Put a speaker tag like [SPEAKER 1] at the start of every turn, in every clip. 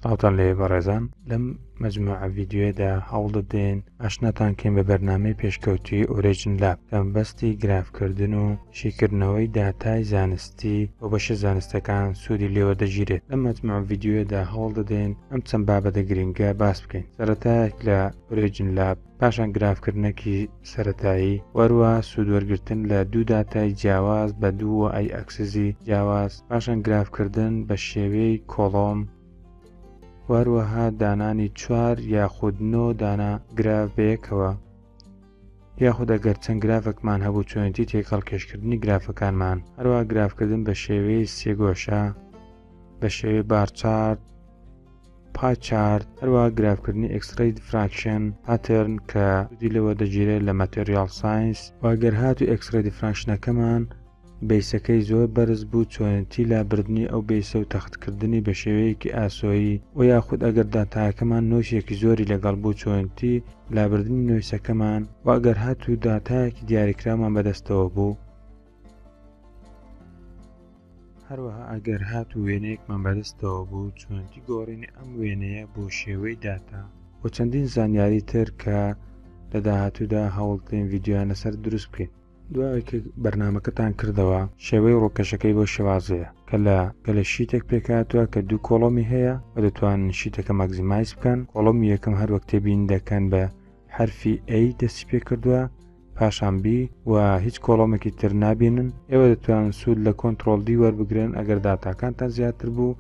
[SPEAKER 1] سڵاوتان لێ بەڕێزان لەم مەجموعە ڤیدیۆیەدا هەوڵ دەدەین ئاشناتان کەین بە بەرنامەی پێشکەوتووی ئۆریجن لاب کە بەستی گرافکردن و شیکردنەوەی داتای زانستی بۆ بەشە زانستەکان سوودی لێوە دەگیرێت. لەم مەجموعە ڤیدیۆیەدا هەوڵ دەدەین ئەم چەند بابەتە گرنگە باس بکەین. سەرەتایەک لە ئۆریجن لاب، پاشان گرافکردنێکی سەرەتایی، وەروە سوودوەرگرتن لە دوو داتای جیاواز بە دوو ئەی ئەکسسی جیاواز، پاشان گرافکردن بە شێوەی کۆڵۆم، وەروەها دانانی 4 یاخود 9 دانا گراف بەیەکەوە، یاخود ئەگەر چەند گرافێکمان هەبوو چۆنیتی تێکەڵکێشکردنی گرافەکانمان، هەروەها گرافکردن بە شێوەی سێگۆشە، بە شێوەی بارچارت، پایچارت، هەروەها گرافکردنی ئێکسڕەی دیفراکشن پاترن کە سوودی لەوە دەگیرێت لە ماتریال ساینس. واگەر هاتوو ئێکسڕەی دیفراکشنەکەمان بیسەکەی زۆر بەرز بوو، چۆنیتی لابردنی ئەو بیسە و تەختکردنی بە شێوەیەکی ئاسۆیی، و یاخود ئەگەر داتایەکەمان نۆیسێکی زۆری لەگەڵ بوو، چۆنیتی لابردنی نۆیسەکەمان، واگەر هاتوو داتایەکی دیاریکرامان بەدەستەوە بوو، هەروەها ئەگەر هاتوو وێنەیەکمان بەدەستەوە بوو، چۆنیتی گۆڕینی ئەم وێنەیە بۆ شێوەی داتا و چەندین زانیاری تر کە لە داهاتوودا هەوڵدەین ڤیدیۆیانە سەر دروست بکەین. دوایکە بەرنامەکەتان کردەوە، شێوەی ڕووکەشەکەی بۆ شێوازەیە کە لە شیتێک پێکاتوە کە دوو کۆڵۆمی هەیە و دەتوانن شیتەکە ماکزیمایز بکەن. کۆڵۆمی یەکەم هەروەک تێبین دەکەن بە حرفی A دەستی پێ کردووە، پاشان B و هیچ کۆڵۆمێکی تر نابینن. ئێوە دەتوانن سوود لە کۆنتڕۆڵ D وەربگرن ئەگەر داتاکانتان زیاتر بوو،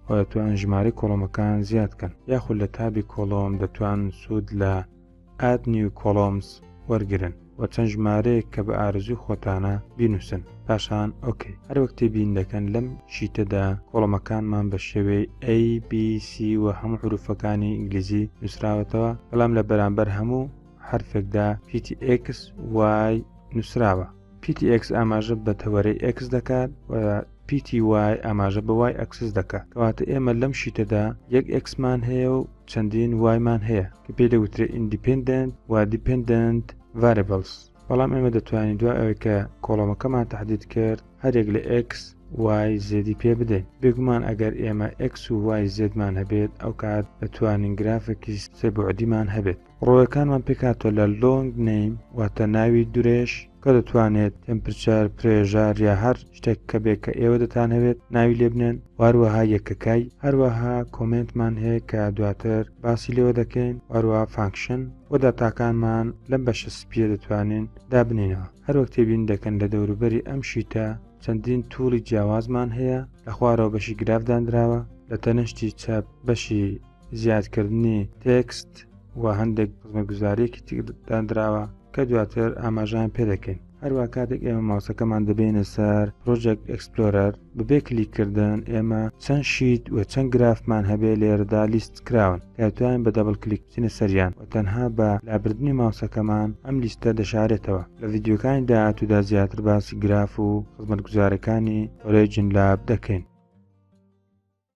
[SPEAKER 1] و دەتوانن ژمارەی کۆڵۆمەکان زیادکەن، یاخود لە تابی کۆڵۆم دەتوانن سوود لە Add New Columns وەرگرن و چەند ژمارەیەک کە بە ئارزوی خۆتانە بینووسن، پاشان ئۆکەی. هەروەک تێبین دەکەن لەم شیتەدا کۆڵۆمەکانمان بە شێوەی A, B, C و هەموو حروفەکانی ئینگلیزی نووسراوەتەوە، بەڵام لە بەرامبەر هەموو حرفێکدا PTX Y نووسراوە. PTX ئاماژە بە تەوەرەی X دەکات و PTY ئاماژە بە Y ئەکسس دەکات، کەواتە ئێمە لەم شیتەدا یەک Xمان هەیە و چەندین Yمان هەیە کە پێ دەوترێت Independent و Dependent Variables. بەڵام ئێمە دەتوانین دوای ئەوەی کە کۆڵۆمەکەمان تەحدید کرد هەرێک لە X Y زێدی پێ بدەین. بێگومان ئەگەر ئێمە X و Y زێدمان هەبێت، ئەو کات دەتوانین گرافێکی سێبعدیمان هەبێت. ڕۆیەکانمان پێکاتوە لە لۆنگ نیم واتە ناوی درێژ کە دەتوانێت تمپرچەر، پرێژار یا هەر شتێک کە بێت کە ئێوە دەتانەوێت ناوی لێ بنێن، واروەها یەکەکەی. هەروەها کۆمنتمان هەیە کە دواتر باسی لێوە دەکەین، واروەها فانکشن و داتاکانمان لەم بەشە سپیە دەتوانین دابنینەوە. هەروەک تێبین دەکەن لە دەوروبەری ئەم شیتە چەندین تووڵی جیاوازمان هەیە، لە خوارەوە بەشی گرافدانراوە، لە تەنەشتی چەپ بەشی زیادکردنی تێکست و هەندێک خزمەتگوزاریەکی تێدانراوە کە دواتر ئاماژەیان پێ دەکەین. هەروە کاتێک ئێمە ماوسەکەمان دەبێنە سەر پرۆژێکت ئەکسپلۆرەر، بەبێ کلیککردن ئێمە چەند شیت و چەند گرافمان هەبێ لێرەدا لیست کراون، دەتوانین بە دەبڵ کلیک بچینە سەریان و تەنها بە لابردنی ماوسەکەمان ئەم لیستە دەشارێتەوە. لە ڤیدیۆکانی داهاتوودا زیاتر باسی گراف و خزمەتگوزاریەکانی ئۆریجن لاب دەکەین.